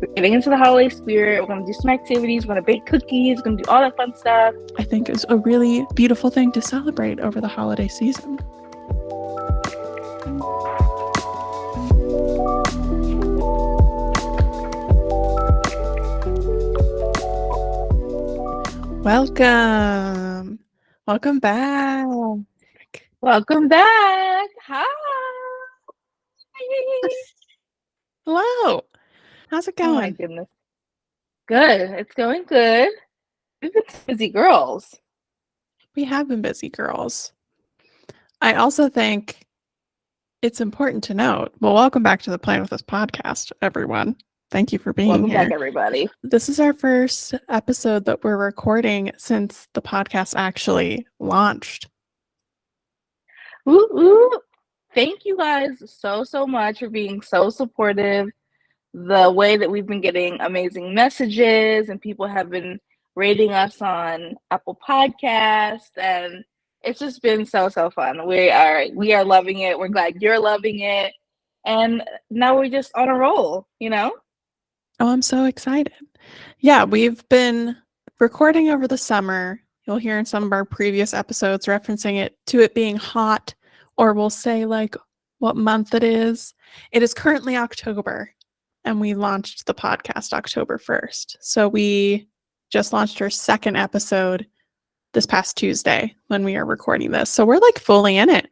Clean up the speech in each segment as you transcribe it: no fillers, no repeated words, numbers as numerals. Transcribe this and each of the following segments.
We're getting into the holiday spirit. We're going to do some activities. We're going to bake cookies. We're going to do all that fun stuff. I think it's a really beautiful thing to celebrate over the holiday season. Welcome. Welcome back. Welcome back. Hi. Hello. How's it going? Oh my goodness. Good. It's going good. We've been busy girls. We have been busy, girls. I also think it's important to note, well, welcome back to the Plan With Us podcast, everyone. Thank you for being Welcome here. back, everybody. This is our first episode that we're recording since the podcast actually launched. Ooh, ooh. Thank you guys so much for being so supportive. The way that we've been getting amazing messages and people have been rating us on Apple Podcasts, and it's just been so fun. We are loving it. We're glad you're loving it. And now we're just on a roll, you know? Oh, I'm so excited. Yeah, we've been recording over the summer. You'll hear in some of our previous episodes referencing it to it being hot, or we'll say like what month it is. It is currently October, and we launched the podcast October 1st. So we just launched our second episode this past Tuesday when we are recording this. So we're like fully in it.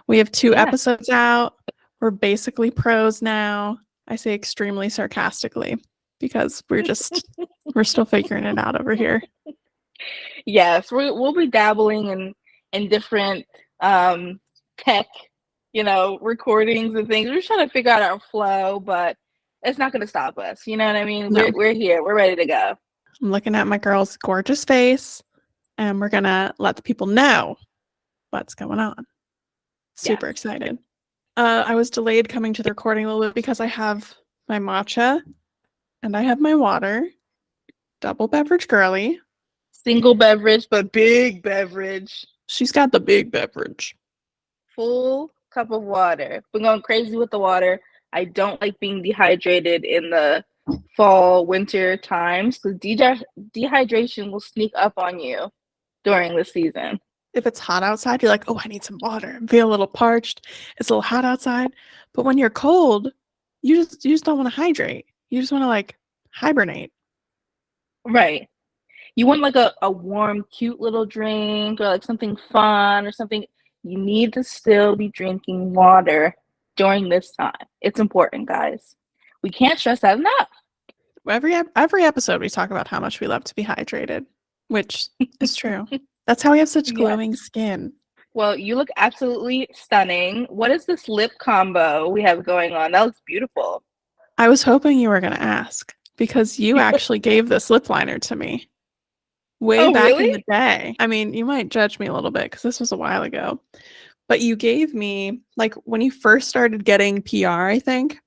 We have 2 episodes out. We're basically pros now. I say extremely sarcastically because we're still figuring it out over here. Yes, we'll be dabbling in different tech, recordings and things. We're just trying to figure out our flow, but it's not going to stop us. You know what I mean? No. We're here. We're ready to go. I'm looking at my girl's gorgeous face, and we're going to let the people know what's going on. Super excited. I was delayed coming to the recording a little bit because I have my matcha and I have my water. Double beverage girly. Single beverage, but big beverage. She's got the big beverage. Full cup of water. Been going crazy with the water. I don't like being dehydrated in the fall, winter times because dehydration will sneak up on you during the season. If it's hot outside, you're like, oh, I need some water. I feel a little parched. It's a little hot outside. But when you're cold, you just don't want to hydrate. You just want to like hibernate. Right. You want like a warm, cute little drink or like something fun or something. You need to still be drinking water during this time. It's important, guys. We can't stress that enough. Every episode we talk about how much we love to be hydrated, which is true. That's how we have such glowing skin. Well, you look absolutely stunning. What is this lip combo we have going on? That looks beautiful. I was hoping you were going to ask because you actually gave this lip liner to me way back in the day. I mean, you might judge me a little bit because this was a while ago, but you gave me, like when you first started getting PR, I think,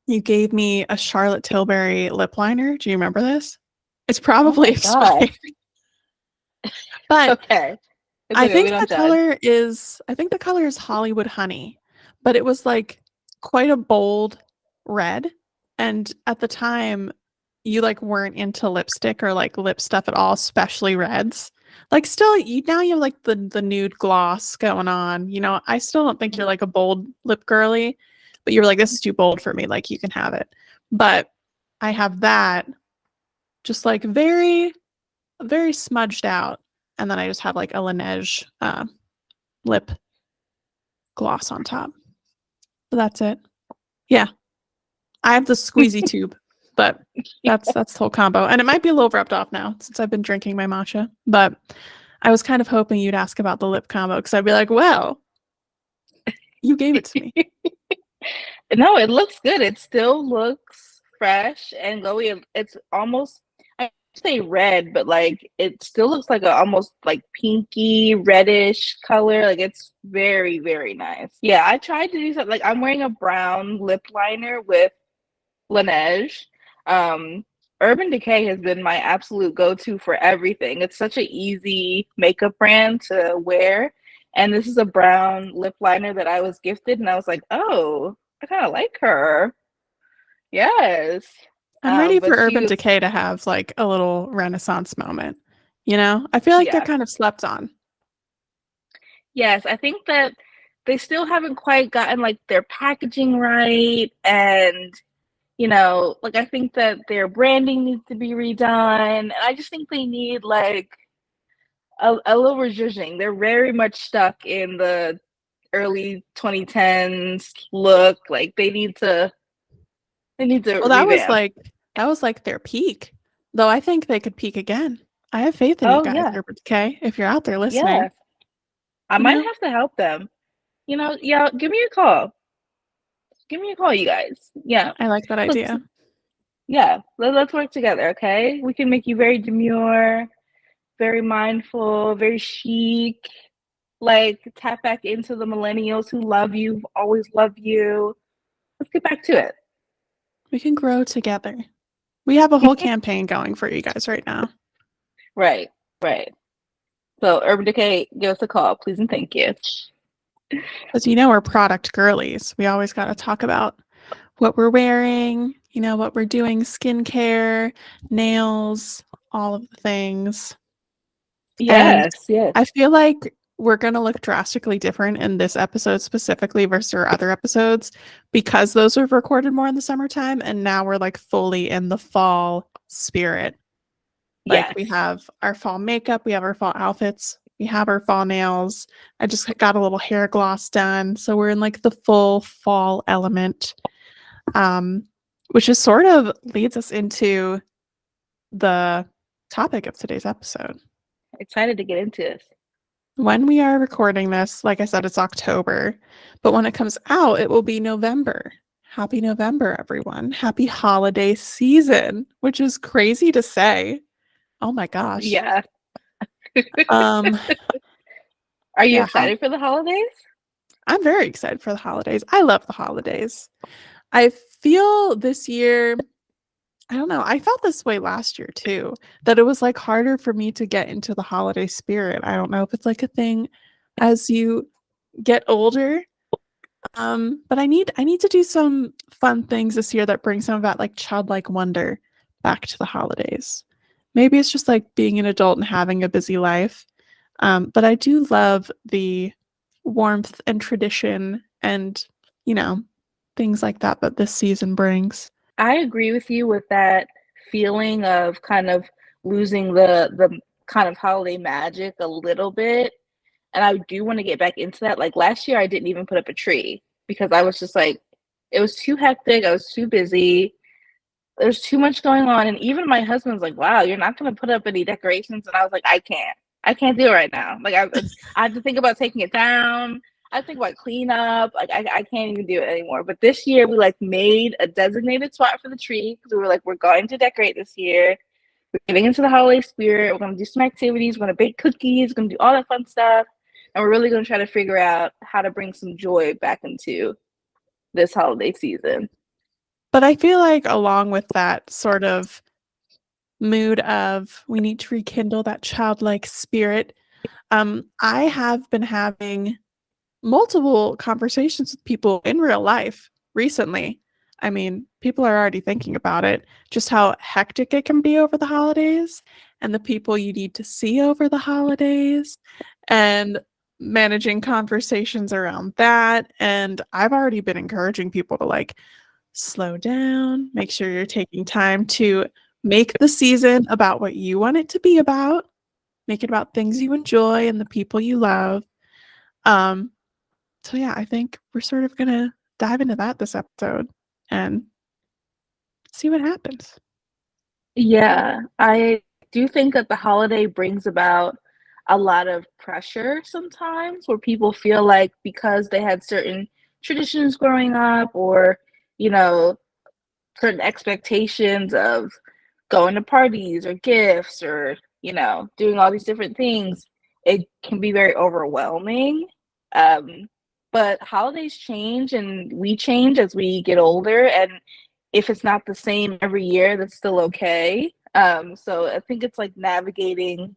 you gave me a Charlotte Tilbury lip liner. Do you remember this? It's probably expired. But okay. I think the color is Hollywood Honey, but it was like quite a bold red. And at the time, you like weren't into lipstick or like lip stuff at all, especially reds. Like still, now you have like the nude gloss going on. You know, I still don't think you're like a bold lip girly, but you were like, this is too bold for me. Like you can have it. But I have that just like very, very smudged out. And then I just have like a Laneige lip gloss on top. So that's it. Yeah. I have the squeezy tube, but that's the whole combo. And it might be a little rubbed off now since I've been drinking my matcha. But I was kind of hoping you'd ask about the lip combo because I'd be like, well, you gave it to me. No, it looks good. It still looks fresh and glowy. It's almost, I say red, but like it still looks like a almost like pinky reddish color. Like it's very, very nice. Yeah, I tried to do something like I'm wearing a brown lip liner with Laneige. Urban Decay has been my absolute go-to for everything. It's such an easy makeup brand to wear. And this is a brown lip liner that I was gifted and I was like, oh, I kind of like her. Yes. I'm ready for But Urban she, Decay to have like a little renaissance moment. You know, I feel like they're yeah, kind of slept on. yes, I think that they still haven't quite gotten like their packaging right, and like I think that their branding needs to be redone, and I just think they need like a little rejiging. They're very much stuck in the early 2010s look. Like they need to Well, revamp. that was like their peak. Though I think they could peak again. I have faith in you Oh guys, yeah, Urban Decay, if you're out there listening. yeah. I You might know, have to help them. Yeah. Give me a call. Give me a call, you guys. Yeah. I like that Look, idea. yeah. Let's work together, okay? We can make you very demure, very mindful, very chic. Like tap back into the millennials who love you, always love you. Let's get back to it. We can grow together. We have a whole campaign going for you guys right now. Right, right. So Urban Decay, give us a call, please and thank you. Because you know we're product girlies. We always got to talk about what we're wearing, you know, what we're doing, skincare, nails, all of the things. And Yes, yes, I feel like we're going to look drastically different in this episode specifically versus our other episodes because those were recorded more in the summertime. And now we're like fully in the fall spirit. Like we yes. have our fall makeup, we have our fall outfits, we have our fall nails. I just got a little hair gloss done. So we're in like the full fall element, um, which is sort of leads us into the topic of today's episode. Excited to get into this. When we are recording this, like I said, it's October, but when it comes out, it will be November. Happy November, everyone. Happy holiday season, which is crazy to say. Oh my gosh. Yeah. Um, Are you yeah, excited for the holidays? I'm very excited for the holidays. I love the holidays. I feel this year, I don't know, I felt this way last year too, that it was like harder for me to get into the holiday spirit. I don't know if it's like a thing as you get older. But I need to do some fun things this year that bring some of that like childlike wonder back to the holidays. Maybe it's just like being an adult and having a busy life. But I do love the warmth and tradition and, you know, things like that that this season brings. I agree with you with that feeling of kind of losing the kind of holiday magic a little bit. And I do want to get back into that. Like last year I didn't even put up a tree because I was just like it was too hectic, I was too busy. There's too much going on, and even my husband's like, "Wow, you're not gonna put up any decorations," and I was like, I can't do it right now. Like I have to think about taking it down. I think about cleanup. Like I can't even do it anymore. But this year we like made a designated spot for the tree because we were like, we're going to decorate this year. We're getting into the holiday spirit. We're gonna do some activities. We're gonna bake cookies. We're gonna do all that fun stuff, and we're really gonna try to figure out how to bring some joy back into this holiday season. But I feel like along with that sort of mood of we need to rekindle that childlike spirit, I have been having multiple conversations with people in real life recently. I mean, people are already thinking about it, just how hectic it can be over the holidays and the people you need to see over the holidays and managing conversations around that. And I've already been encouraging people to like slow down, make sure you're taking time to make the season about what you want it to be about, make it about things you enjoy and the people you love. Um, so yeah, I think we're sort of gonna dive into that this episode and see what happens. Yeah, I do think that the holiday brings about a lot of pressure sometimes where people feel like because they had certain traditions growing up or, you know, certain expectations of going to parties or gifts or, doing all these different things, it can be very overwhelming. Um, but holidays change and we change as we get older. And if it's not the same every year, that's still okay. So I think it's like navigating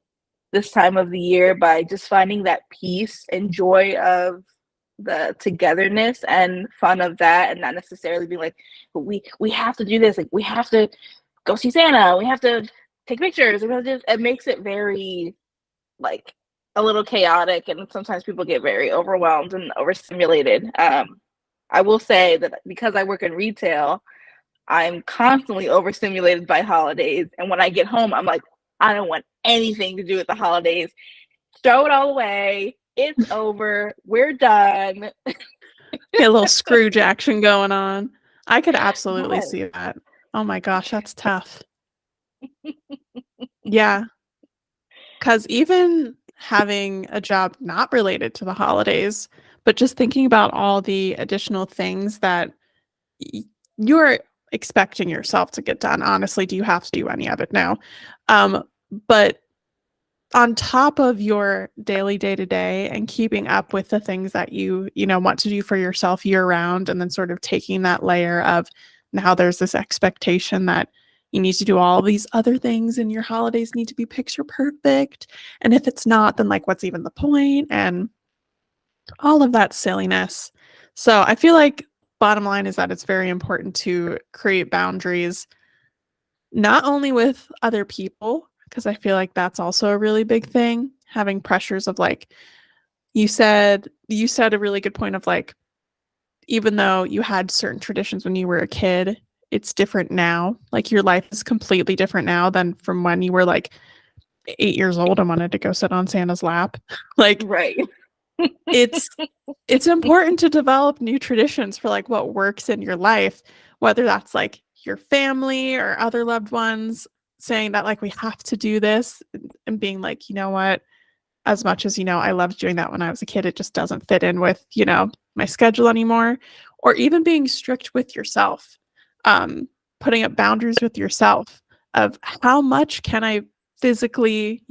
this time of the year by just finding that peace and joy of the togetherness and fun of that, and not necessarily being like, we have to do this, like we have to go see Santa, we have to take pictures. It makes it very like a little chaotic, and sometimes people get very overwhelmed and overstimulated. I will say that because I work in retail, I'm constantly overstimulated by holidays, and when I get home, I'm like, I don't want anything to do with the holidays. Throw it all away. It's over. We're done. Get a little Scrooge action going on. I could absolutely Yes. see that. Oh my gosh, that's tough. Yeah, because even having a job not related to the holidays, but just thinking about all the additional things that you're expecting yourself to get done. Honestly, do you have to do any of it now? But on top of your daily day-to-day and keeping up with the things that you know want to do for yourself year round, and then sort of taking that layer of now there's this expectation that you need to do all these other things and your holidays need to be picture perfect, and if it's not, then like what's even the point, and all of that silliness. So I feel like bottom line is that it's very important to create boundaries not only with other people, because I feel like that's also a really big thing, having pressures of like you said a really good point of like even though you had certain traditions when you were a kid, it's different now. Like your life is completely different now than from when you were like 8 years old and wanted to go sit on Santa's lap. Like Right. it's it's important to develop new traditions for like what works in your life, whether that's like your family or other loved ones saying that like we have to do this, and being like, you know what, as much as I loved doing that when I was a kid, it just doesn't fit in with my schedule anymore. Or even being strict with yourself, um putting up boundaries with yourself of how much can I physically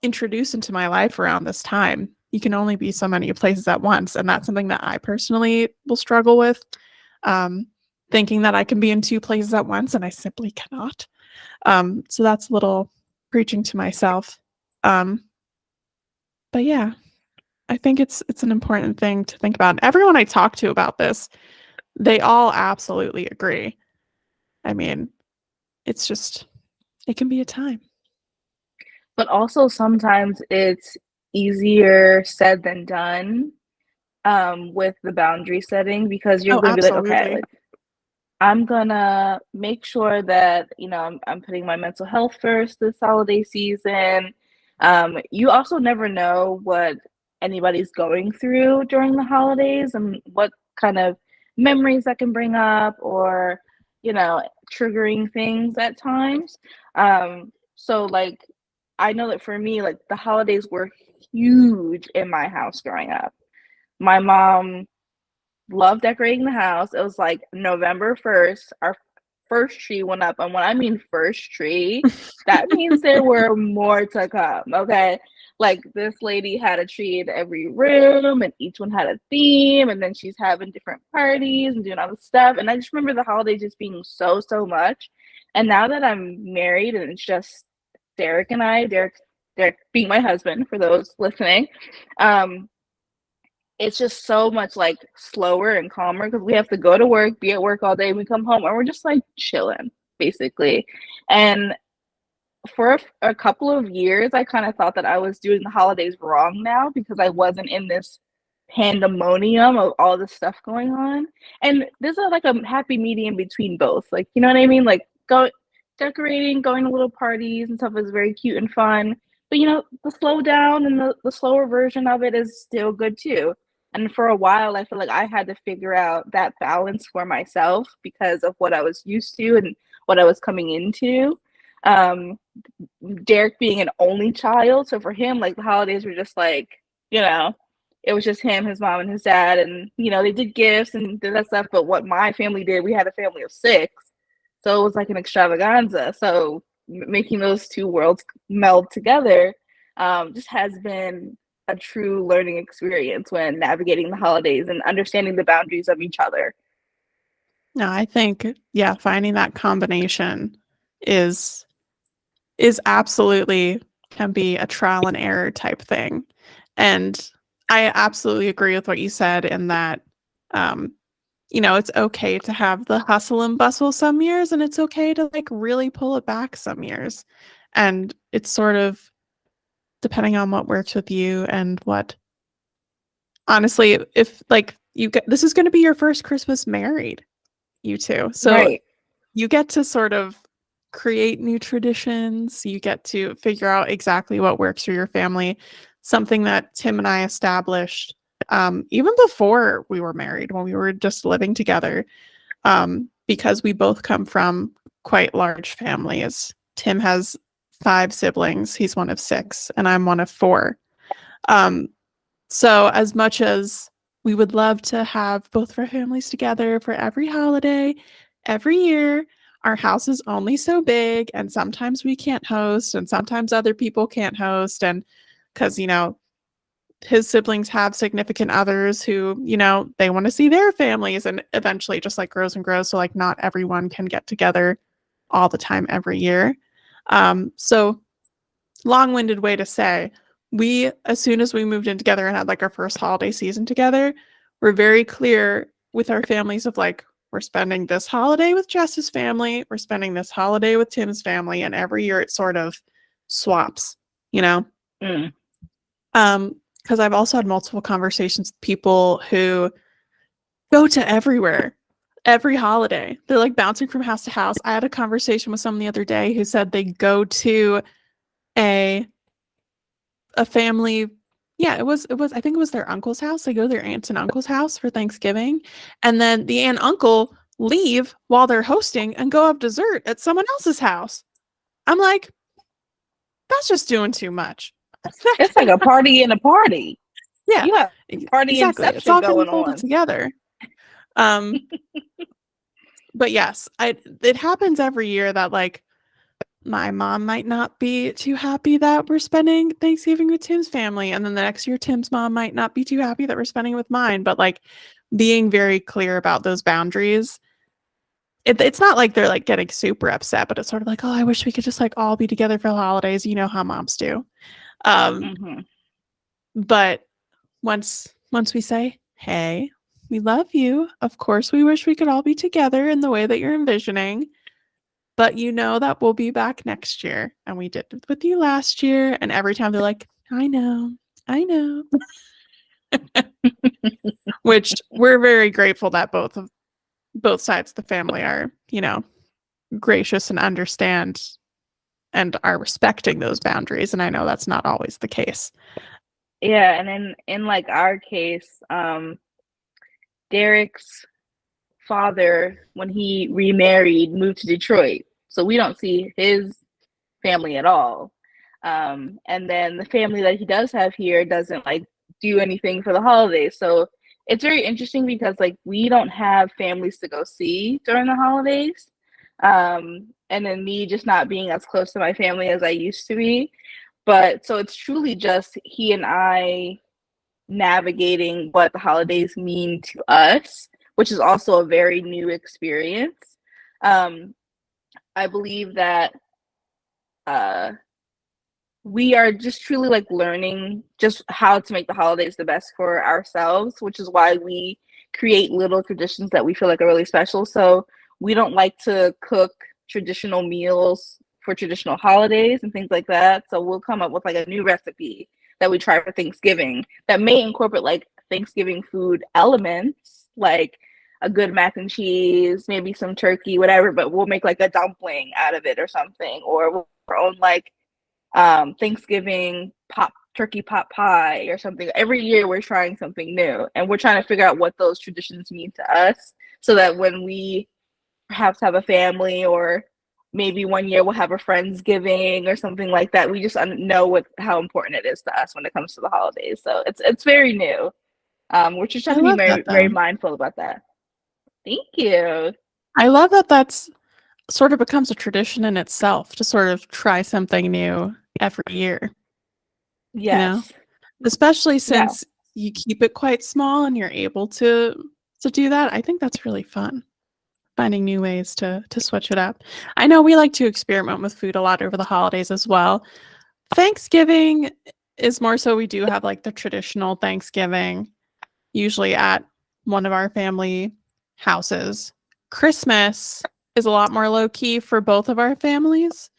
introduce into my life around this time. You can only be so many places at once, and that's something that I personally will struggle with. Um, Thinking that I can be in two places at once, and I simply cannot. So that's a little preaching to myself. Um, but yeah, I think it's an important thing to think about. And everyone I talk to about this, they all absolutely agree. I mean, it's just it can be a time. But also sometimes it's easier said than done, with the boundary setting, because you're Oh, gonna be like, okay, absolutely. like I'm gonna make sure that I'm putting my mental health first this holiday season. You also never know what anybody's going through during the holidays and what kind of memories that can bring up, or you know triggering things at times. So like I know that for me, like the holidays were huge in my house growing up. My mom love decorating the house. It was like November 1st, our first tree went up. And when I mean first tree, that means there were more to come. Okay. Like this lady had a tree in every room, and each one had a theme. And then she's having different parties and doing all this stuff. And I just remember the holidays just being so much. And now that I'm married and it's just Derek and I, Derek being my husband for those listening, um, it's just so much like slower and calmer because we have to go to work, be at work all day, and we come home and we're just like chilling basically. And for a couple of years, I kind of thought that I was doing the holidays wrong now because I wasn't in this pandemonium of all this stuff going on. And there's like a happy medium between both. Like, you know what I mean? Like, go decorating, going to little parties and stuff is very cute and fun. But the slow down and the slower version of it is still good too. And for a while, I feel like I had to figure out that balance for myself because of what I was used to and what I was coming into. Um, Derek being an only child, so for him, like the holidays were just like, you know, it was just him, his mom, and his dad, and they did gifts and did that stuff. But what my family did, we had a family of six, so it was like an extravaganza. So making those two worlds meld together just has been a true learning experience when navigating the holidays and understanding the boundaries of each other. No, I think, yeah, finding that combination is absolutely can be a trial and error type thing. And I absolutely agree with what you said in that, um, it's okay to have the hustle and bustle some years, and it's okay to like really pull it back some years. And it's sort of depending on what works with you and what, honestly, if like this is going to be your first Christmas married, you two. So Right. you get to sort of create new traditions. You get to figure out exactly what works for your family. Something that Tim and I established even before we were married, when we were just living together, because we both come from quite large families. Tim has 5 siblings. He's one of 6, and I'm one of 4. Um, so as much as we would love to have both of our families together for every holiday, every year, our house is only so big, and sometimes we can't host, and sometimes other people can't host, and because his siblings have significant others who, they want to see their families, and eventually it just like grows and grows. So like not everyone can get together all the time every year. So long-winded way to say, we, as soon as we moved in together and had like our first holiday season together, we're very clear with our families of like, we're spending this holiday with Jess's family, we're spending this holiday with Tim's family, and every year it sort of swaps, you know? Mm. Because I've also had multiple conversations with people who go to everywhere, every holiday. They're like bouncing from house to house. I had a conversation with someone the other day who said they go to a family. Yeah, it was I think it was their uncle's house. They go to their aunt's and uncle's house for Thanksgiving, and then the aunt and uncle leave while they're hosting and go have dessert at someone else's house. I'm like, that's just doing too much. It's like a party in a party. Yeah, You have party exactly. It's inception all getting going folded on. together. Um, but yes, it happens every year that like my mom might not be too happy that we're spending Thanksgiving with Tim's family, and then the next year Tim's mom might not be too happy that we're spending with mine. But like being very clear about those boundaries, it's not like they're like getting super upset, but it's sort of like, oh, I wish we could just like all be together for the holidays. You know how moms do. Um, Mm-hmm. but once we say, hey, we love you. Of course, we wish we could all be together in the way that you're envisioning. But that we'll be back next year. And we did it with you last year. And every time they're like, I know, I know. Which we're very grateful that both sides of the family are, gracious and understand and are respecting those boundaries. And I know that's not always the case. Yeah, and in like our case, Derek's father, when he remarried, moved to Detroit. So we don't see his family at all. And then the family that he does have here doesn't like do anything for the holidays. So it's very interesting because like we don't have families to go see during the holidays. And then me just not being as close to my family as I used to be. But so it's truly just he and I navigating what the holidays mean to us, which is also a very new experience. Um, I believe that uh, we are just truly like learning just how to make the holidays the best for ourselves, which is why we create little traditions that we feel like are really special. So we don't like to cook traditional meals for traditional holidays and things like that. So we'll come up with like a new recipe that we try for Thanksgiving that may incorporate like Thanksgiving food elements, like a good mac and cheese, maybe some turkey, whatever, but we'll make like a dumpling out of it or something, or our own like Thanksgiving turkey pot pie or something. Every year we're trying something new and we're trying to figure out what those traditions mean to us so that when we perhaps have a family or maybe one year we'll have a friendsgiving or something like that, we just know how important it is to us when it comes to the holidays. So it's very new. We're just trying I to be love very that very though. mindful about that. Thank you. I love that that's sort of becomes a tradition in itself to sort of try something new every year, you know? Yes. Especially Yeah. since you keep it quite small and you're able to do that. I think that's really fun. Finding new ways to switch it up. I know we like to experiment with food a lot over the holidays as well. Thanksgiving is more so we do have like the traditional Thanksgiving, usually at one of our family houses. Christmas is a lot more low key for both of our families.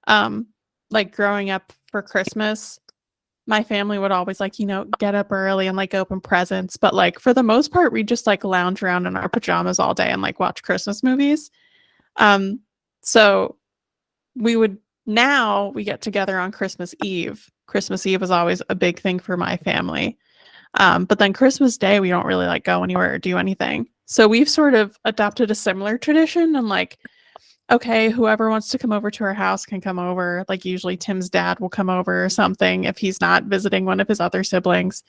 Um, like growing up for Christmas, my family would always like, get up early and like open presents. But like for the most part, we just like lounge around in our pajamas all day and like watch Christmas movies. So now we get together on Christmas Eve. Christmas Eve is always a big thing for my family. But then Christmas Day, we don't really like go anywhere or do anything. So we've sort of adopted a similar tradition and like, okay, whoever wants to come over to our house can come over. Like usually Tim's dad will come over or something if he's not visiting one of his other siblings.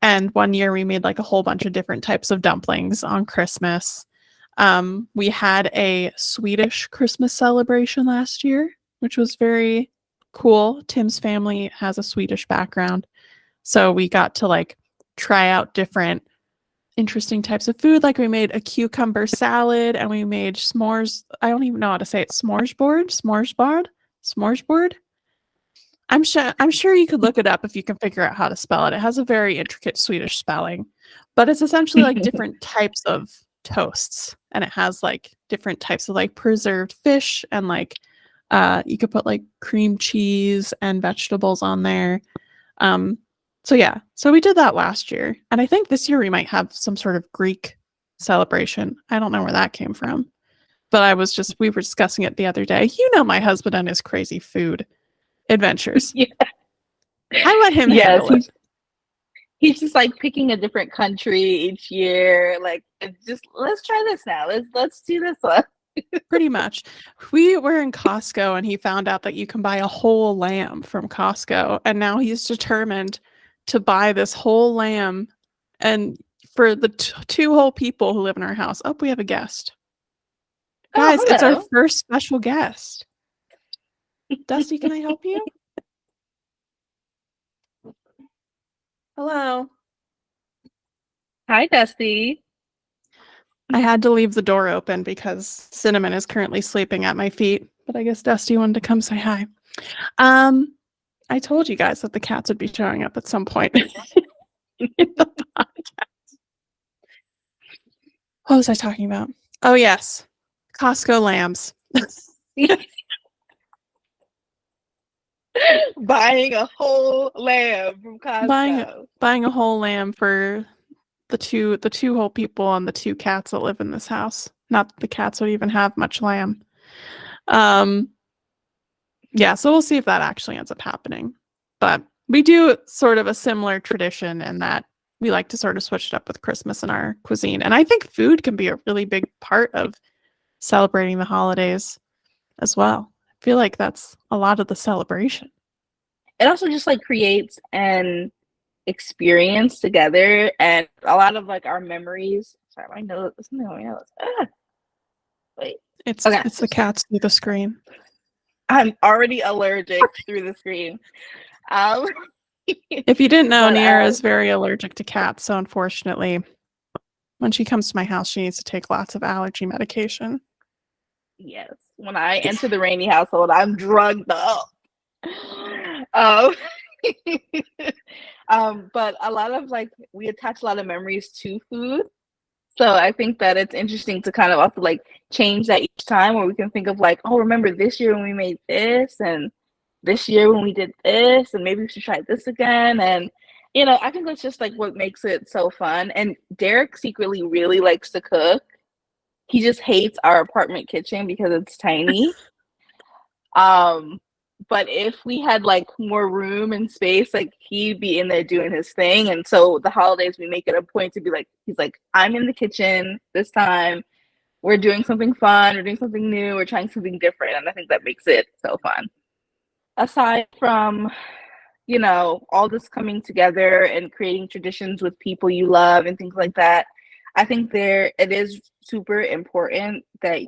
And one year we made like a whole bunch of different types of dumplings on Christmas. We had a Swedish Christmas celebration last year, which was very cool. Tim's family has a Swedish background. So we got to like try out different interesting types of food. Like we made a cucumber salad and we made s'mores. I don't even know how to say it. S'moresboard. I'm sure you could look it up if you can figure out how to spell it. It has a very intricate Swedish spelling, but it's essentially like different types of toasts, and it has like different types of like preserved fish, and like you could put like cream cheese and vegetables on there. So we did that last year, and I think this year we might have some sort of Greek celebration. I don't know where that came from, but we were discussing it the other day. My husband and his crazy food adventures. Yeah. I let him handle it. He's just like picking a different country each year. Like, just let's try this now. Let's do this one. Pretty much. We were in Costco and he found out that you can buy a whole lamb from Costco, and now he's determined to buy this whole lamb, and for the two whole people who live in our house. Oh, we have a guest. Guys, it's our first special guest. Dusty, can I help you? Hello. Hi, Dusty. I had to leave the door open because Cinnamon is currently sleeping at my feet, but I guess Dusty wanted to come say hi. I told you guys that the cats would be showing up at some point in the podcast. What was I talking about? Oh, yes. Costco lambs. Buying a whole lamb from Costco. Buying a whole lamb for the two whole people and the two cats that live in this house. Not that the cats would even have much lamb. Yeah, so we'll see if that actually ends up happening. But we do sort of a similar tradition in that we like to sort of switch it up with Christmas in our cuisine. And I think food can be a really big part of celebrating the holidays as well. I feel like that's a lot of the celebration. It also just like creates an experience together, and a lot of like our memories. Sorry, my nose. Something on my nose. Wait. It's the cats through the screen. I'm already allergic through the screen. If you didn't know, Niara is very allergic to cats, so unfortunately, when she comes to my house, she needs to take lots of allergy medication. Yes. When I enter the Raney household, I'm drugged up. But a lot of like we attach a lot of memories to food. So I think that it's interesting to kind of also like change that each time, where we can think of like, oh, remember this year when we made this, and this year when we did this, and maybe we should try this again. And I think that's just like what makes it so fun. And Derek secretly really likes to cook. He just hates our apartment kitchen because it's tiny. But if we had like more room and space, like he'd be in there doing his thing. And so the holidays, we make it a point to be like, he's like, I'm in the kitchen this time. We're doing something fun. We're doing something new. We're trying something different. And I think that makes it so fun. Aside from, all this coming together and creating traditions with people you love and things like that, I think it is super important that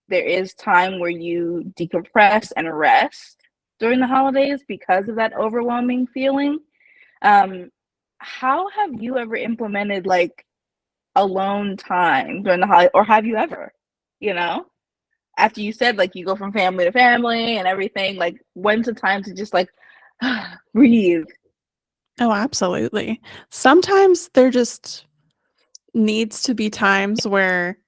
there is time where you decompress and rest during the holidays because of that overwhelming feeling. How have you ever implemented like alone time during the holiday, or have you ever, after you said like you go from family to family and everything, like when's the time to just like breathe? Oh, absolutely. Sometimes there just needs to be times where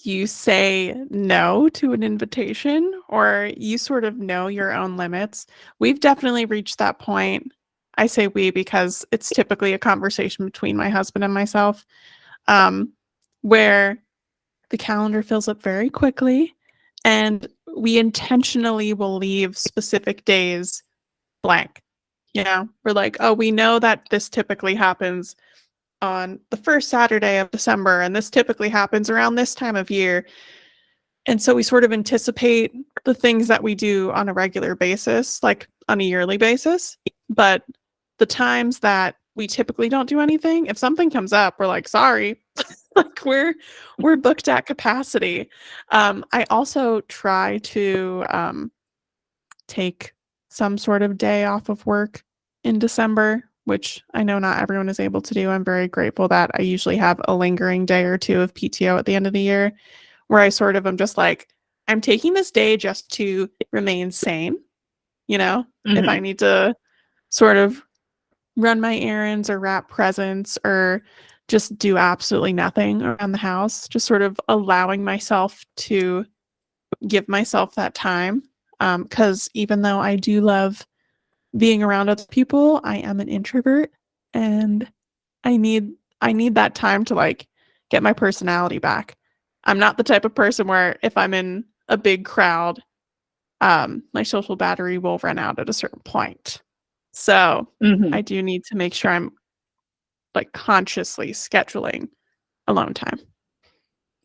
you say no to an invitation or you sort of know your own limits. We've definitely reached that point. I say we because it's typically a conversation between my husband and myself, um, where the calendar fills up very quickly and we intentionally will leave specific days blank. You know, we're like, oh, we know that this typically happens on the first Saturday of December, and this typically happens around this time of year. And so we sort of anticipate the things that we do on a regular basis, like on a yearly basis. But the times that we typically don't do anything, if something comes up, we're like, sorry, like we're booked at capacity. I also try to take some sort of day off of work in December, which I know not everyone is able to do. I'm very grateful that I usually have a lingering day or two of PTO at the end of the year where I sort of am just like, I'm taking this day just to remain sane, you know, if I Mm-hmm. need to sort of run my errands or wrap presents or just do absolutely nothing around the house, just sort of allowing myself to give myself that time. Because even though I do love being around other people, I am an introvert and I need I need that time to like get my personality back. I'm not the type of person where if I'm in a big crowd, my social battery will run out at a certain point. So Mm-hmm. I do need to make sure I'm like consciously scheduling alone time.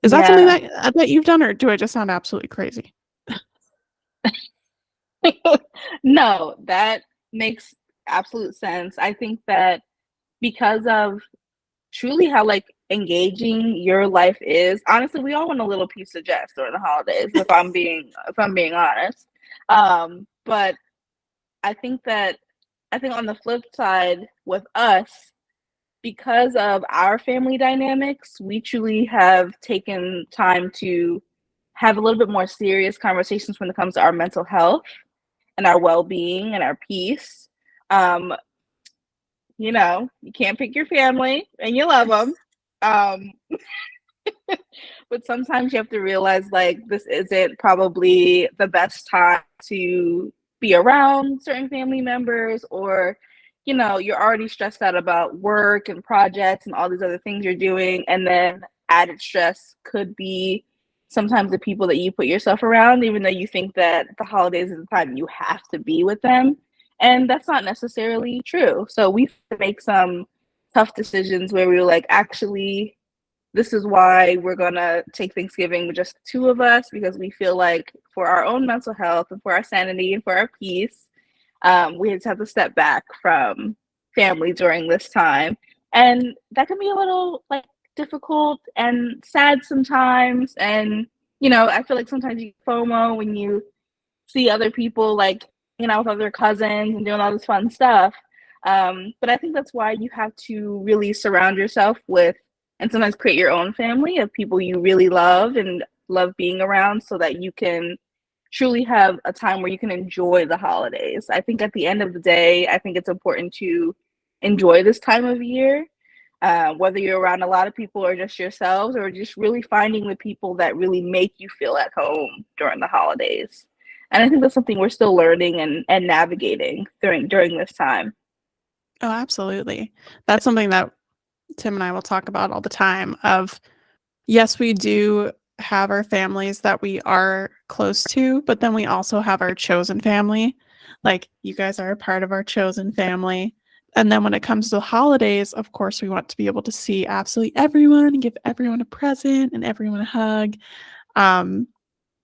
Is that something Yeah. that you've done, or do I just sound absolutely crazy? No, that makes absolute sense. I think that because of truly how like engaging your life is, honestly, we all want a little piece of Jess during the holidays, if I'm being honest. But I think that I think on the flip side with us, because of our family dynamics, we truly have taken time to have a little bit more serious conversations when it comes to our mental health and our well-being and our peace. Um, you can't pick your family and you love them. Um, but sometimes you have to realize like this isn't probably the best time to be around certain family members, or you're already stressed out about work and projects and all these other things you're doing, and then added stress could be sometimes the people that you put yourself around, even though you think that the holidays is the time you have to be with them, and that's not necessarily true. So we make some tough decisions where we were like, actually, this is why we're gonna take Thanksgiving with just the two of us, because we feel like for our own mental health and for our sanity and for our peace, we just have to step back from family during this time, and that can be a little like difficult and sad sometimes. And I feel like sometimes you FOMO when you see other people like with other cousins and doing all this fun stuff. But I think that's why you have to really surround yourself with, and sometimes create your own family of people you really love and love being around, so that you can truly have a time where you can enjoy the holidays. I think at the end of the day, I think it's important to enjoy this time of year, whether you're around a lot of people or just yourselves, or just really finding the people that really make you feel at home during the holidays. And I think that's something we're still learning and navigating during this time. Oh, absolutely. That's something that Tim and I will talk about all the time of yes, we do have our families that we are close to, but then we also have our chosen family. Like you guys are a part of our chosen family. And then when it comes to the holidays, of course, we want to be able to see absolutely everyone and give everyone a present and everyone a hug. Um,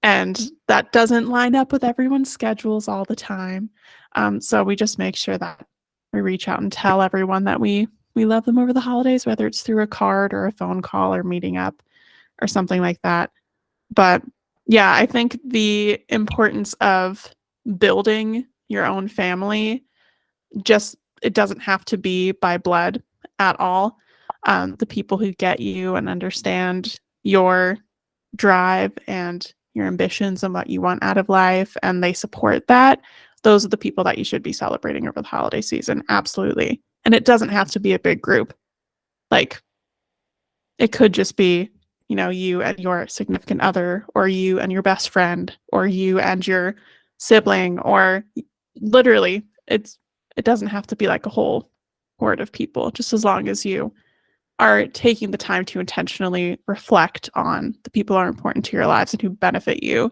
and that doesn't line up with everyone's schedules all the time. So we just make sure that we reach out and tell everyone that we love them over the holidays, whether it's through a card or a phone call or meeting up or something like that. But yeah, I think the importance of building your own family, just it doesn't have to be by blood at all. The people who get you and understand your drive and your ambitions and what you want out of life, and they support that, those are the people that you should be celebrating over the holiday season. Absolutely. And it doesn't have to be a big group. Like, it could just be, you and your significant other, or you and your best friend, or you and your sibling, or literally, it doesn't have to be like a whole horde of people, just as long as you are taking the time to intentionally reflect on the people who are important to your lives and who benefit you.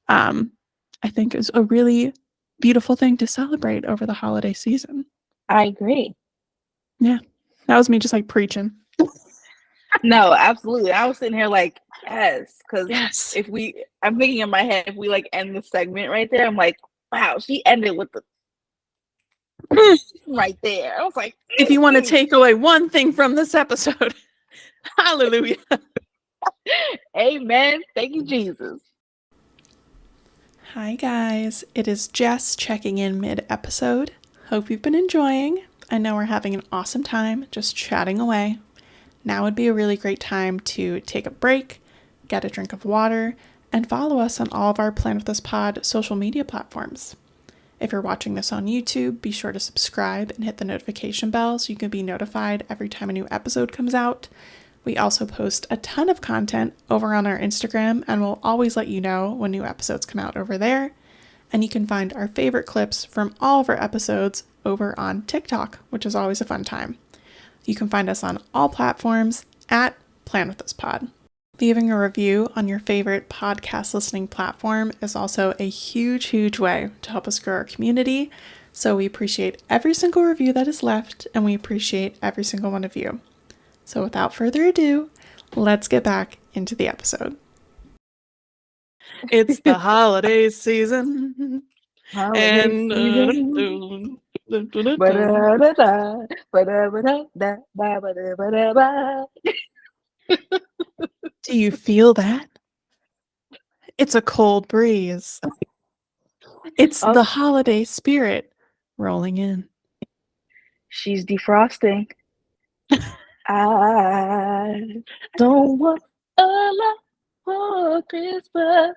I think is a really beautiful thing to celebrate over the holiday season. I agree. Yeah. That was me just like preaching. No, absolutely. I was sitting here like, yes, because Yes. I'm thinking in my head, if we like end the segment right there, I'm like, wow, she ended with the right there. I was like, if you want to take away one thing from this episode, hallelujah. Amen. Thank you, Jesus. Hi, guys. It is Jess checking in mid-episode. Hope you've been enjoying. I know we're having an awesome time just chatting away. Now would be a really great time to take a break, get a drink of water, and follow us on all of our Plan With Us Pod social media platforms. If you're watching this on YouTube, be sure to subscribe and hit the notification bell so you can be notified every time a new episode comes out. We also post a ton of content over on our Instagram, and we'll always let you know when new episodes come out over there. And you can find our favorite clips from all of our episodes over on TikTok, which is always a fun time. You can find us on all platforms at Plan With Us Pod. Leaving a review on your favorite podcast listening platform is also a huge, huge way to help us grow our community. So we appreciate every single review that is left, and we appreciate every single one of you. So without further ado, let's get back into the episode. It's the holiday season. Holiday season. Do you feel that? It's a cold breeze. It's the holiday spirit rolling in. She's defrosting. I don't want a lot for Christmas.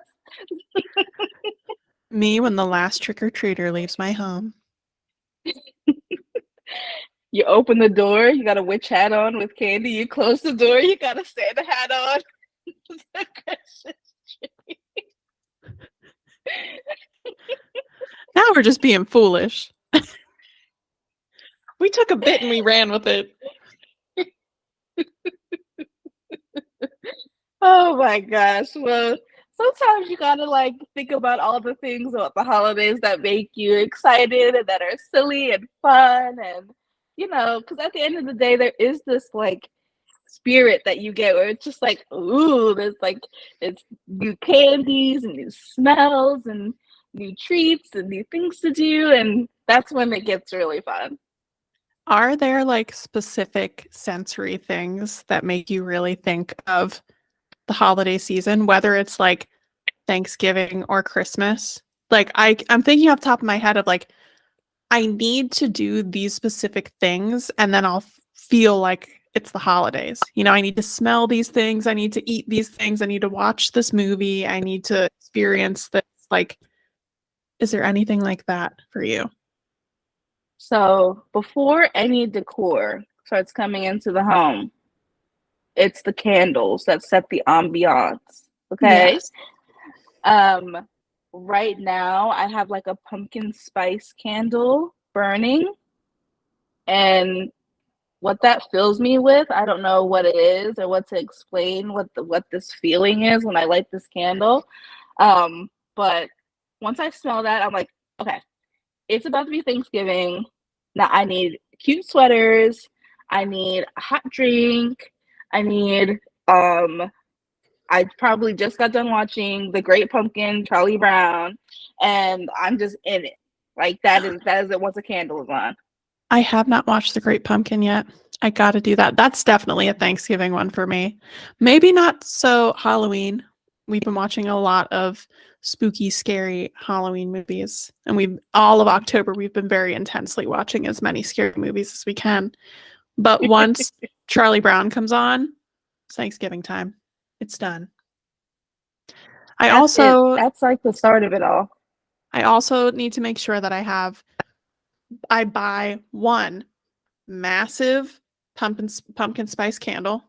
Me when the last trick-or-treater leaves my home. You open the door, you got a witch hat on with candy. You close the door, you got a Santa hat on. Now we're just being foolish. We took a bit and we ran with it. Oh my gosh. Well, sometimes you gotta like think about all the things about the holidays that make you excited and that are silly and fun, and because at the end of the day there is this like spirit that you get where it's just like, ooh, there's like it's new candies and new smells and new treats and new things to do, and that's when it gets really fun. Are there like specific sensory things that make you really think of the holiday season, whether it's like Thanksgiving or Christmas? Like I'm thinking off the top of my head of like, I need to do these specific things and then I'll feel like it's the holidays. I need to smell these things. I need to eat these things. I need to watch this movie. I need to experience this. Like, is there anything like that for you? So before any decor starts coming into the home, it's the candles that set the ambiance. Okay. Yes. Right now I have like a pumpkin spice candle burning, and what that fills me with, I don't know what it is or what to explain what this feeling is when I light this candle. But once I smell that, I'm like, okay, it's about to be Thanksgiving. Now I need cute sweaters. I need a hot drink. I need I probably just got done watching The Great Pumpkin, Charlie Brown, and I'm just in it. Like that is it once a candle is on. I have not watched The Great Pumpkin yet. I got to do that. That's definitely a Thanksgiving one for me. Maybe not so Halloween. We've been watching a lot of spooky, scary Halloween movies. And all of October, we've been very intensely watching as many scary movies as we can. But once Charlie Brown comes on, it's Thanksgiving time. It's done. That's like the start of it all. I also need to make sure that I buy one massive pumpkin spice candle.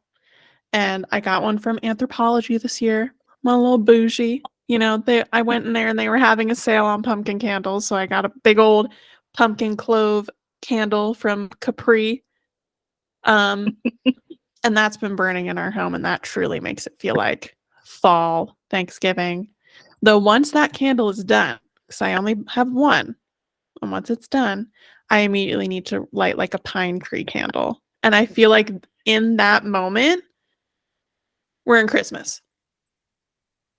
And I got one from Anthropologie this year. I'm a little bougie. You know, I went in there and they were having a sale on pumpkin candles. So I got a big old pumpkin clove candle from Capri. And that's been burning in our home, and that truly makes it feel like fall, Thanksgiving. Though once that candle is done, because I only have one, and once it's done, I immediately need to light like a pine tree candle. And I feel like in that moment, we're in Christmas.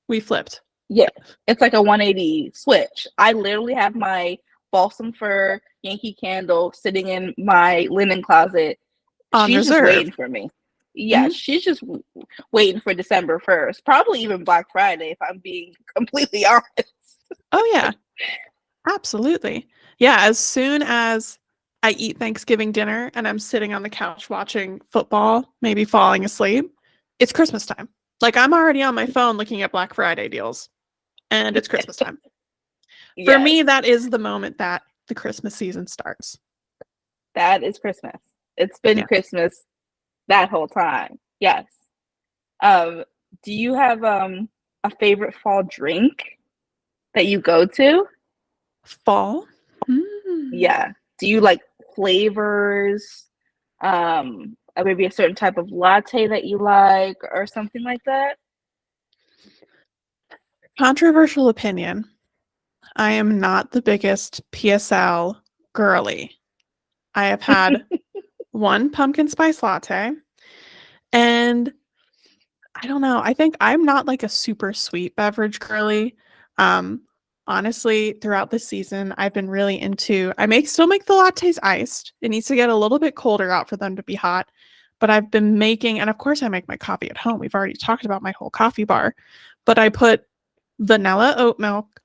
We flipped. Yeah, it's like a 180 switch. I literally have my balsam fir Yankee candle sitting in my linen closet. On She's just reserve. waiting for me. Yeah, she's just waiting for December 1st, probably even Black Friday, if I'm being completely honest. Oh, yeah. Absolutely. Yeah, as soon as I eat Thanksgiving dinner and I'm sitting on the couch watching football, maybe falling asleep, it's Christmas time. Like, I'm already on my phone looking at Black Friday deals, and it's Christmas time. For Yes, me, that is the moment that the Christmas season starts. that is Christmas. It's been Yeah. Christmas that whole time. Yes. Um, do you have a favorite fall drink that you go to? Fall? Yeah. Do you like flavors? Maybe a certain type of latte that you like or something like that? Controversial opinion. I am not the biggest PSL girly. I have had one pumpkin spice latte, and I don't know. I think I'm not like a super sweet beverage girly. Um, Honestly, throughout the season, I've been really into. Still make the lattes iced. It needs to get a little bit colder out for them to be hot. But I've been making, and of course, I make my coffee at home. We've already talked about my whole coffee bar, but I put vanilla oat milk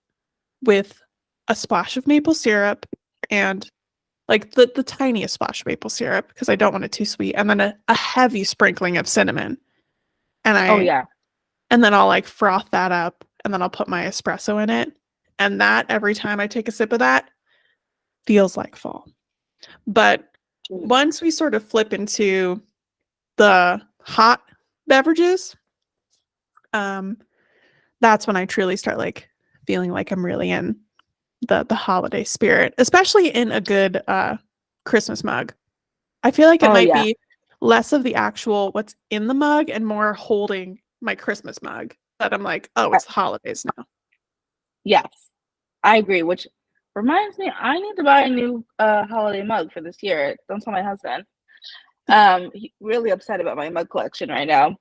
with a splash of maple syrup and like the tiniest splash of maple syrup because I don't want it too sweet, and then a heavy sprinkling of cinnamon. And Oh yeah. and then I'll like froth that up and then I'll put my espresso in it. And that every time I take a sip of that feels like fall. But once we sort of flip into the hot beverages, that's when I truly start like feeling like I'm really in the holiday spirit, especially in a good Christmas mug. I feel like it Oh might yeah. be less of the actual what's in the mug and more holding my Christmas mug that I'm like, oh, it's the holidays now. Yes. I agree, which reminds me I need to buy a new holiday mug for this year. Don't tell my husband. He's really upset about my mug collection right now.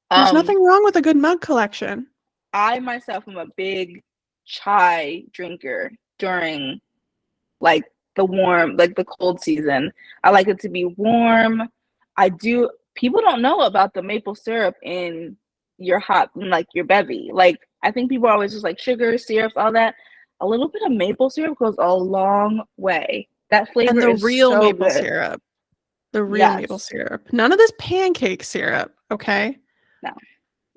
There's Um nothing wrong with a good mug collection. I myself am a big chai drinker during like the cold season. I like it to be warm. I do People don't know about the maple syrup in your hot like your bevy. Like I think people are always just like sugar, syrups, all that. A little bit of maple syrup goes a long way. That And flavor the is real so maple good. syrup. The real maple Yes. syrup. None of this pancake syrup, okay? No.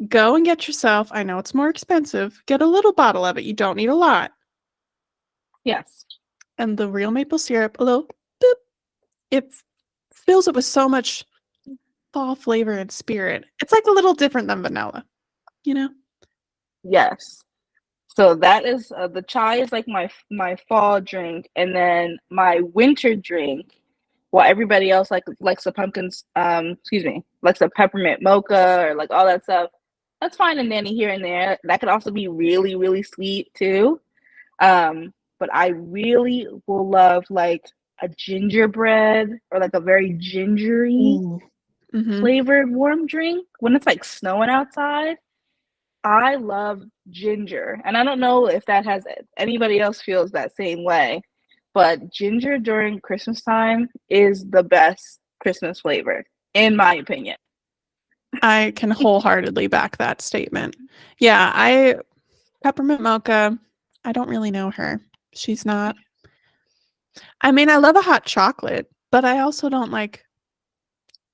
Go and get yourself, I know it's more expensive, get a little bottle of it. You don't need a lot. Yes. And the real maple syrup, a little boop, it fills it with so much fall flavor and spirit. It's like a little different than vanilla, you know? Yes. So that is the chai is like my fall drink, and then my winter drink. While everybody else likes the pumpkins, excuse me, likes the peppermint mocha or like all that stuff. That's fine and dandy here and there. That could also be really really sweet too. But I really will love like a gingerbread or like a very gingery Mm-hmm. flavored warm drink when it's like snowing outside. I love ginger, and I don't know if that has anybody else feels that same way, but ginger during Christmas time is the best Christmas flavor, in my opinion. I can wholeheartedly back that statement. Yeah, peppermint mocha, I don't really know her. She's not. I mean, I love a hot chocolate, but I also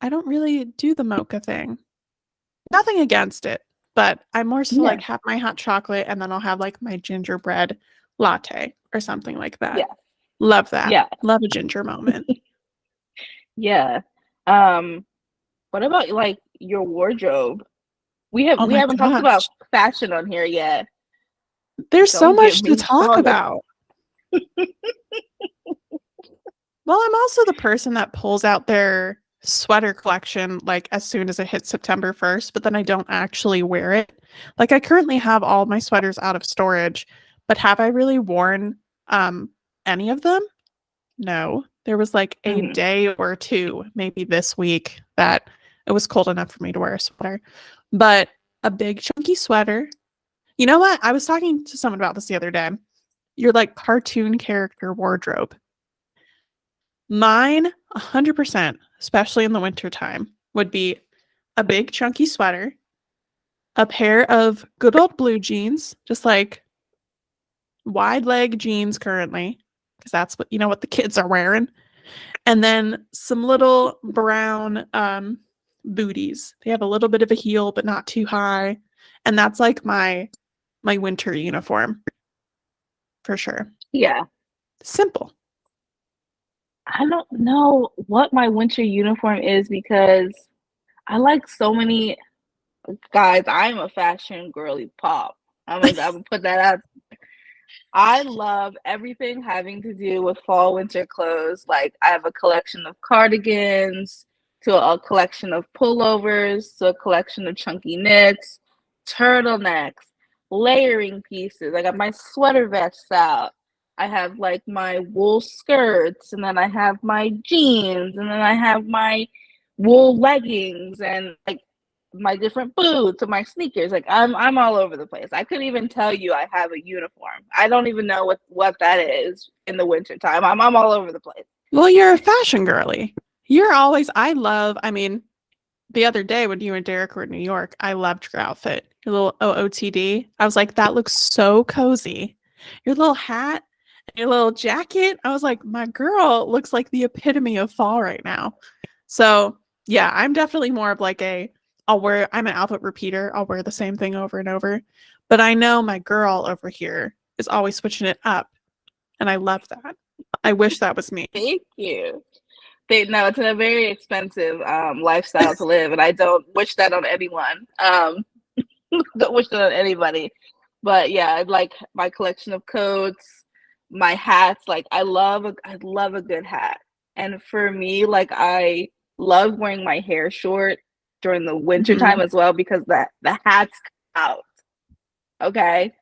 I don't really do the mocha thing. Nothing against it, but I more so Yeah, like have my hot chocolate and then I'll have like my gingerbread latte or something like that. yeah, Love that. yeah, Love a ginger moment. Yeah. Um, what about like your wardrobe? Oh We my haven't talked about gosh. fashion on here yet. There's so Don't get much to me talk started. about. Well, I'm also the person that pulls out their sweater collection like as soon as it hits September 1st, but then I don't actually wear it. Like I currently have all my sweaters out of storage, but have I really worn um any of them? No. There was like a Mhm. day or two, maybe this week, that it was cold enough for me to wear a sweater. But a big chunky sweater. You know what? I was talking to someone about this the other day. Your like cartoon character wardrobe. Mine, 100%, especially in the wintertime, would be a big chunky sweater, a pair of good old blue jeans, just like wide leg jeans currently, because that's what what the kids are wearing. And then some little brown booties. They have a little bit of a heel, but not too high. And that's like my winter uniform for sure. Yeah. Simple. I don't know what my winter uniform is because I like so many guys. I'm a fashion girly pop. I'm gonna put that out. I love everything having to do with fall winter clothes. Like I have a collection of cardigans, to a collection of pullovers, to a collection of chunky knits, turtlenecks, layering pieces. I got my sweater vests out. I have like my wool skirts, and then I have my jeans, and then I have my wool leggings, and like my different boots and my sneakers. Like I'm all over the place. I couldn't even tell you I have a uniform. I don't even know what that is in the wintertime. I'm all over the place. Well, you're a fashion girly. You're always, I mean, the other day when you and Derek were in New York, I loved your outfit. Your little OOTD. I was like, that looks so cozy. Your little hat and your little jacket. I was like, my girl looks like the epitome of fall right now. So yeah, I'm definitely more of like I'm an outfit repeater. I'll wear the same thing over and over. But I know my girl over here is always switching it up. And I love that. I wish that was me. Thank you. No, it's a very expensive lifestyle to live, and I don't wish that on anyone. Don't wish that on anybody. But yeah, I like my collection of coats, my hats. Like I love a good hat. And for me, like I love wearing my hair short during the winter time Mhm. as well because the hats out. Okay.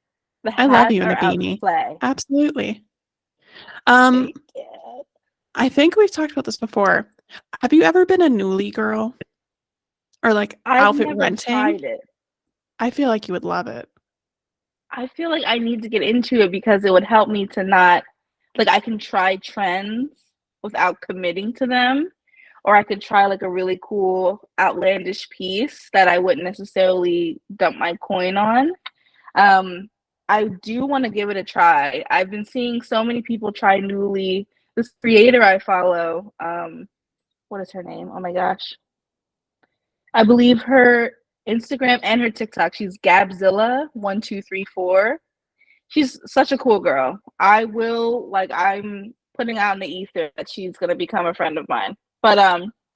The I love hats you in are a out to beanie. play. Absolutely. Um, Thank you. I think we've talked about this before. Have you ever been a Nuuly girl or like I've outfit never renting? tried it. I feel like you would love it. I feel like I need to get into it because it would help me to not like I can try trends without committing to them, or I could try like a really cool outlandish piece that I wouldn't necessarily dump my coin on. Um, I do want to give it a try. I've been seeing so many people try Newly. This creator I follow, what is her name? Oh my gosh. I believe her Instagram and her TikTok. She's Gabzilla1234. She's such a cool girl. I'm putting out in the ether that she's gonna become a friend of mine. But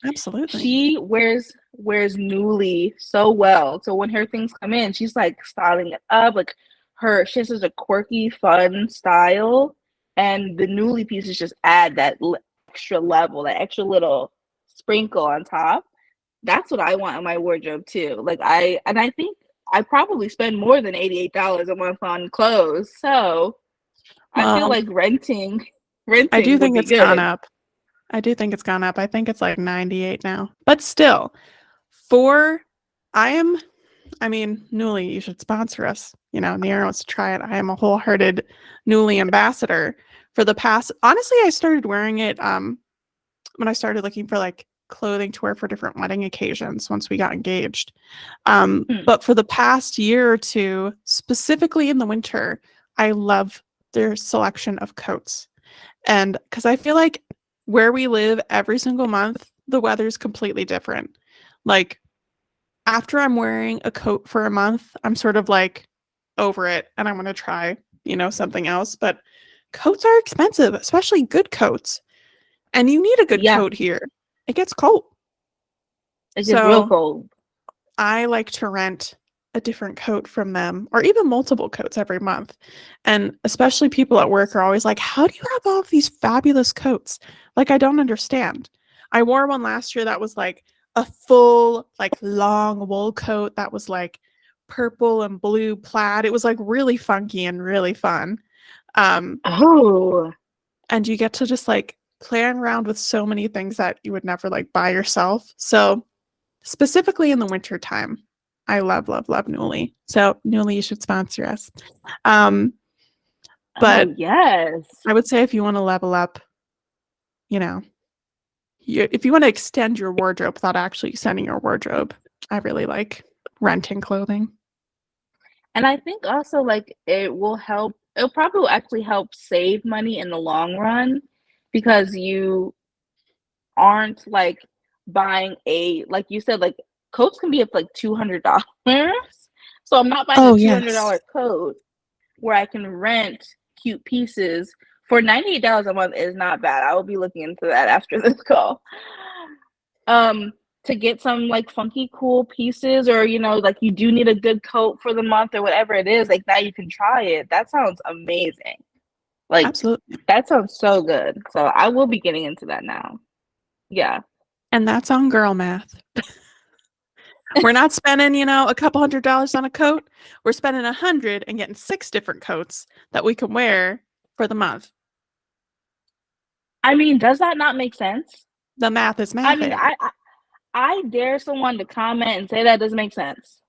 Absolutely. she wears Nuuly so well. So when her things come in, she's like styling it up. Like she has such a quirky, fun style, and the Nuuly pieces just add that extra level, that extra little sprinkle on top. That's what I want in my wardrobe too. I think I probably spend more than $88 a month on clothes. So I feel Well, like renting I do renting would think be it's gone good. up. I do think it's gone up. I think it's like 98 now. But still, for I am I mean, Nuuly, you should sponsor us. Niara wants to try it. I am a wholehearted Nuuly ambassador. For the past, honestly, I started wearing it when I started looking for like clothing to wear for different wedding occasions once we got engaged. Hmm. But for the past year or two, specifically in the winter, I love their selection of coats. And because I feel like where we live every single month, the weather's completely different. Like after I'm wearing a coat for a month, I'm sort of like over it and I'm going to try, something else. But coats are expensive, especially good coats. And you need a good Yeah. coat here. it gets cold. It gets real So cold. I like to rent a different coat from them or even multiple coats every month. And especially people at work are always like, how do you have all of these fabulous coats? Like, I don't understand. I wore one last year that was like a full, like long wool coat that was like purple and blue plaid. It was like really funky and really fun. Um, Oh, and you get to just like play around with so many things that you would never like buy yourself. So specifically in the winter time, I love, love, love Newly. So Newly, you should sponsor us. Um, oh but yes. I would say if you want to level up, you know, if you want to extend your wardrobe without actually extending your wardrobe, I really like renting clothing. And I think also like it will help. It'll probably actually help save money in the long run because you aren't like buying a like you said like coats can be up like $200. So I'm not buying a Oh, $200 yes. coat where I can rent cute pieces for $98 a month is not bad. I will be looking into that after this call. Um, to get some like funky cool pieces or like you do need a good coat for the month or whatever it is, like now you can try it. That sounds amazing. Like Absolutely. that sounds so good. So I will be getting into that now. Yeah. And that's on girl math. We're not spending, a couple $100s on a coat. We're spending 100 and getting 6 different coats that we can wear for the month. I mean, does that not make sense? The math is I mean, mathing. I dare someone to comment and say that doesn't make sense.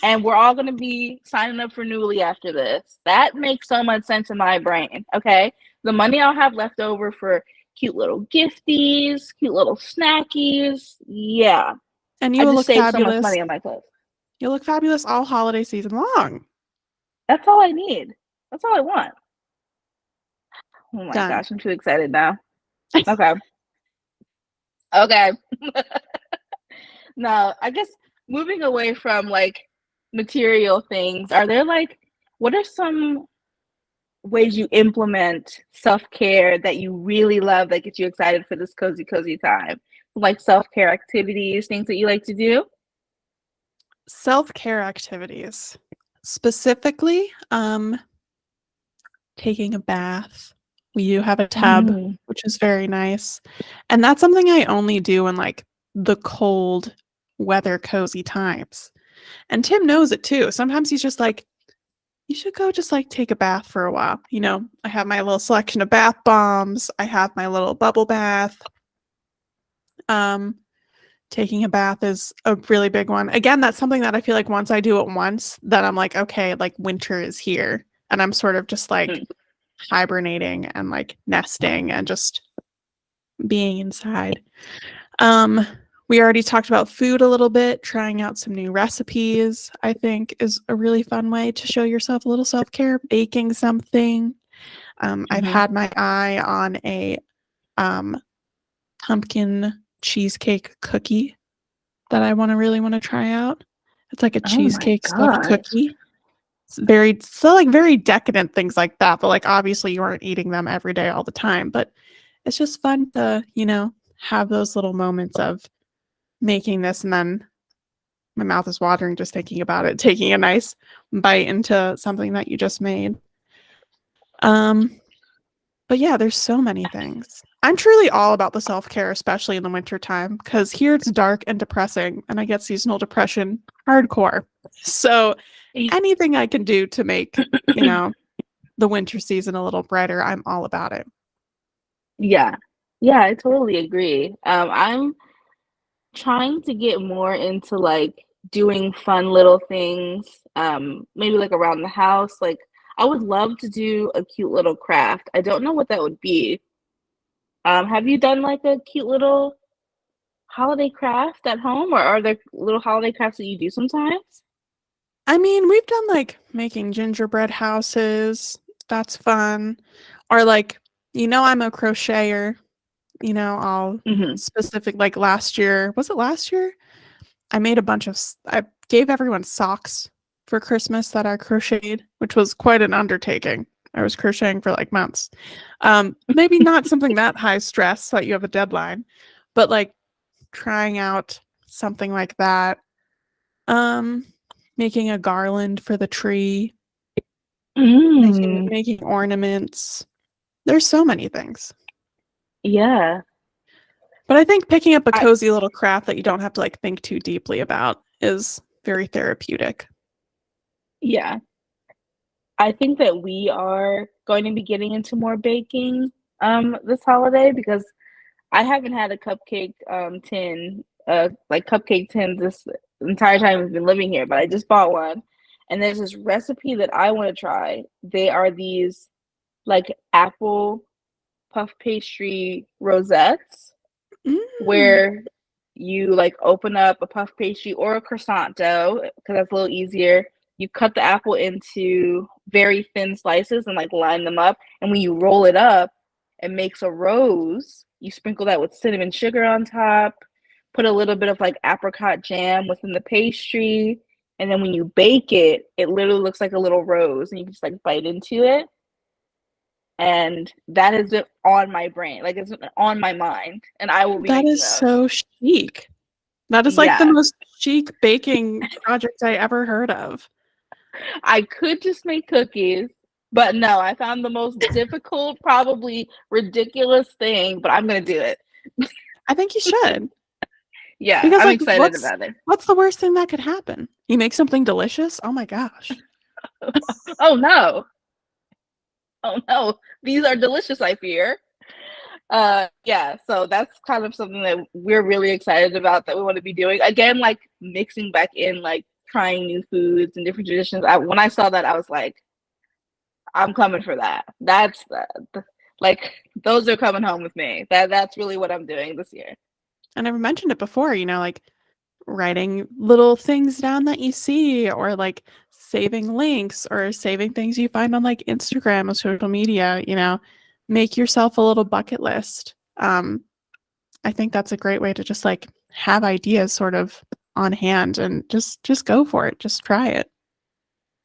And we're all going to be signing up for Newly after this. That makes so much sense in my brain. Okay. The money I'll have left over for cute little gifties, cute little snackies. Yeah. And you I will just look saved so much fabulous. money on my clothes. You'll look fabulous all holiday season long. That's all I need. That's all I want. Oh my Done. gosh. I'm too excited now. Okay. Okay. Now, I guess moving away from like material things, are there like, what are some ways you implement self-care that you really love that get you excited for this cozy time? Like self-care activities, things that you like to do? Self-care activities. Specifically, taking a bath. We do have a tub, Mm. which is very nice. And that's something I only do in like the cold weather cozy times. And Tim knows it too. Sometimes he's just like, you should go just like take a bath for a while. I have my little selection of bath bombs. I have my little bubble bath. Um, Taking a bath is a really big one. Again, that's something that I feel like once I do it once, then I'm like, okay, like winter is here. And I'm sort of just like Mm. hibernating and like nesting and just being inside. Um, we already talked about food a little bit. Trying out some new recipes, I think, is a really fun way to show yourself a little self-care. Baking something. I've Mm-hmm. had my eye on a um, pumpkin cheesecake cookie that I really want to try out. It's like a Oh my cheesecake stuffed gosh. cookie. It's very so like very decadent things like that, but like obviously you aren't eating them every day all the time, but it's just fun to, have those little moments of making this and then my mouth is watering just thinking about it, taking a nice bite into something that you just made. Um, but yeah, there's so many things. I'm truly all about the self-care, especially in the winter time, because here it's dark and depressing, and I get seasonal depression hardcore. So anything I can do to make, the winter season a little brighter, I'm all about it. Yeah. Yeah, I totally agree. I'm trying to get more into like doing fun little things, maybe like around the house. Like I would love to do a cute little craft. I don't know what that would be. Have you done like a cute little holiday craft at home, or are there little holiday crafts that you do sometimes? I mean, we've done like making gingerbread houses. That's fun. Or like, I'm a crocheter. I'll Hmm. specific like last year. Was it last year? I made a bunch of I gave everyone socks for Christmas that I crocheted, which was quite an undertaking. I was crocheting for like months. Maybe not something that high stress that you have a deadline, but like trying out something like that. Making a garland for the tree, Mm, making ornaments. There's so many things. yeah. But I think picking up a I cozy little craft that you don't have to like think too deeply about is very therapeutic. yeah. I think that we are going to be getting into more baking this holiday because I haven't had a cupcake tin like cupcake tins this entire time we've been living here, but I just bought one. And there's this recipe that I want to try. They are these like apple puff pastry rosettes Mm, where you like open up a puff pastry or a croissant dough because that's a little easier. You cut the apple into very thin slices and like line them up. And when you roll it up, it makes a rose. You sprinkle that with cinnamon sugar on top, put a little bit of like apricot jam within the pastry. And then when you bake it, it literally looks like a little rose and you can just like bite into it. And that has been on my brain, like it's on my mind, and I will be that making is those. so chic. That is like the Yeah, most chic baking project I ever heard of. I could just make cookies, but no, I found the most difficult, probably ridiculous thing, but I'm gonna do it. I think you should. Yeah, Because I'm like excited about it. what's the worst thing that could happen? You make something delicious? Oh my gosh. Oh no, oh no, these are delicious, I fear. Yeah, so that's kind of something that we're really excited about that we want to be doing. Again, like mixing back in like trying new foods and different traditions. When I saw that, I was like, I'm coming for that. That's like those are coming home with me. That's really what I'm doing this year. I never mentioned it before, like writing little things down that you see or like saving links or saving things you find on like Instagram or social media, make yourself a little bucket list. I think that's a great way to just like have ideas sort of on hand and just go for it. Just try it.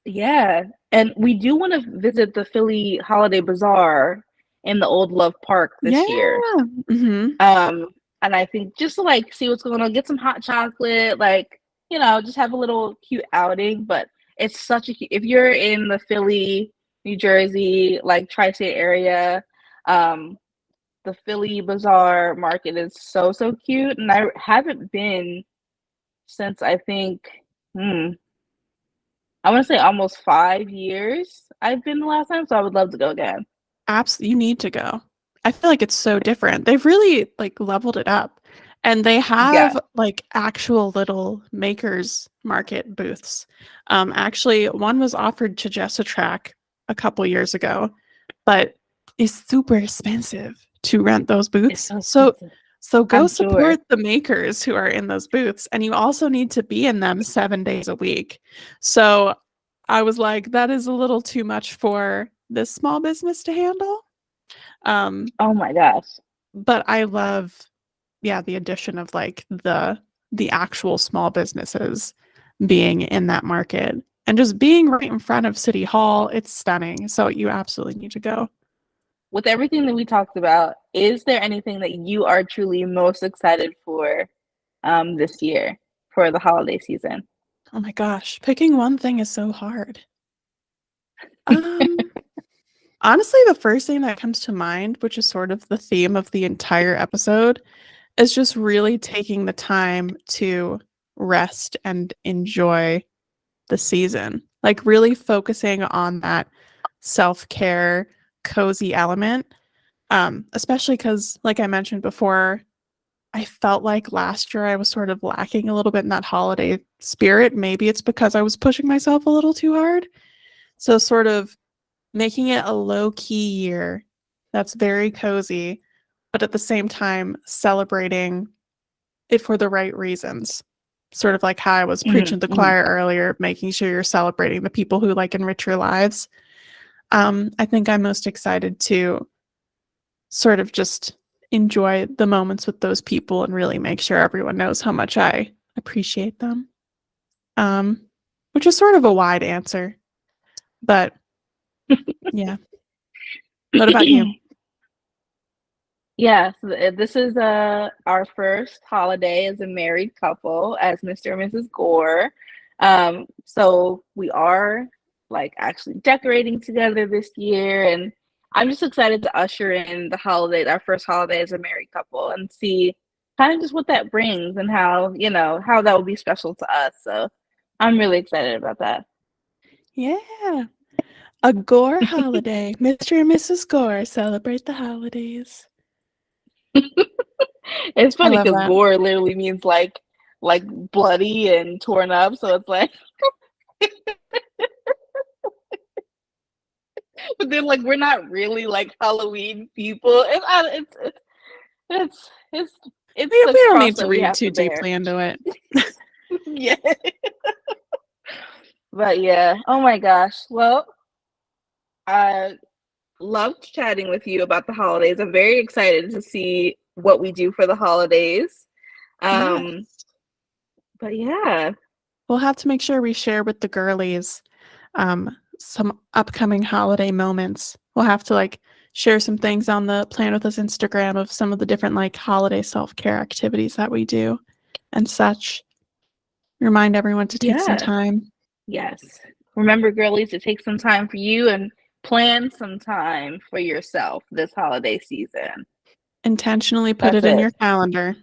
Yeah, and we do want to visit the Philly Holiday Bazaar in the Old Love Park Yeah. this year. Hmm. Um, and I think just to like see what's going on, get some hot chocolate, like just have a little cute outing. But it's such a if you're in the Philly, New Jersey, like tri-state area, um, the Philly Bazaar Market is so cute, and I haven't been since I think, hmm, I want to say almost 5 years. I've been the last time, so I would love to go again. Absolutely, you need to go. I feel like it's so different. They've really like leveled it up. And they Yeah. have like actual little makers market booths. Actually, one was offered to Jess a couple years ago, but it's super expensive to rent those It's booths. so expensive. So go I'm sure. support the makers who are in those booths, and you also need to be in them 7 days a week. So I was like, that is a little too much for this small business to handle. Um, Oh my gosh. but I love, yeah, the addition of like the actual small businesses being in that market and just being right in front of City Hall. It's stunning. So you absolutely need to go. With everything that we talked about, is there anything that you are truly most excited for this year for the holiday season? Oh my gosh, picking one thing is so hard. Um, Honestly, the first thing that comes to mind, which is sort of the theme of the entire episode, is just really taking the time to rest and enjoy the season. Like really focusing on that self-care, cozy element. Especially because, like I mentioned before, I felt like last year I was sort of lacking a little bit in that holiday spirit. Maybe it's because I was pushing myself a little too hard. So, sort of making it a low key year that's very cozy, but at the same time celebrating it for the right reasons. Sort of like how I was Hmm. preaching to the Hmm. choir earlier, making sure you're celebrating the people who like enrich your lives. I think I'm most excited to sort of just enjoy the moments with those people and really make sure everyone knows how much I appreciate them. Um, which is sort of a wide answer, but yeah. What about you? Yes, this is our first holiday as a married couple, as Mr. and Mrs. Gore. So we are like actually decorating together this year, and I'm just excited to usher in the holiday, our first holiday as a married couple, and see kind of just what that brings and how, how that will be special to us. So I'm really excited about that. Yeah. A Gore holiday. Mr. and Mrs. Gore celebrate the holidays. It's I funny love because that. gore literally means like bloody and torn up, so it's like but then like we're not really like Halloween people. It's it's the We don't cross need to that we read have too to bear. deeply into it. Yeah. But yeah. Oh my gosh. Well, I loved chatting with you about the holidays. I'm very excited to see what we do for the holidays. Yeah. But yeah. We'll have to make sure we share with the girlies some upcoming holiday moments. We'll have to like share some things on the Plan With Us Instagram of some of the different like holiday self-care activities that we do and such. Remind everyone to take some Yeah. time. Yes. Remember, girlies, to take some time for you and plan some time for yourself this holiday season. Intentionally put That's it in it. your calendar.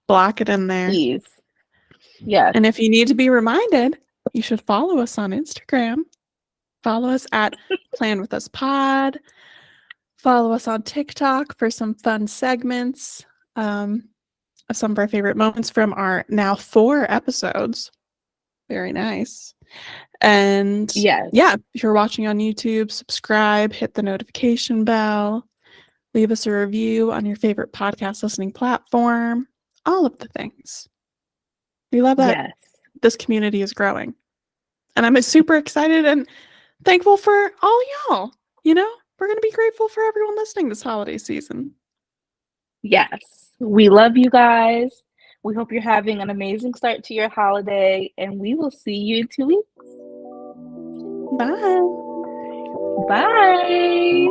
Block it in there. Please. Yes. And if you need to be reminded, you should follow us on Instagram. Follow us at Plan With Us Pod. Follow us on TikTok for some fun segments of some of our favorite moments from our now 4 episodes. Very nice. And Yes. yeah, if you're watching on YouTube, subscribe, hit the notification bell, leave us a review on your favorite podcast listening platform, all of the things. We love that Yes. this community is growing. And I'm super excited and thankful for all y'all. You know, we're going to be grateful for everyone listening this holiday season. Yes. We love you guys. We hope you're having an amazing start to your holiday, and we will see you in 2 weeks. Bye. Bye.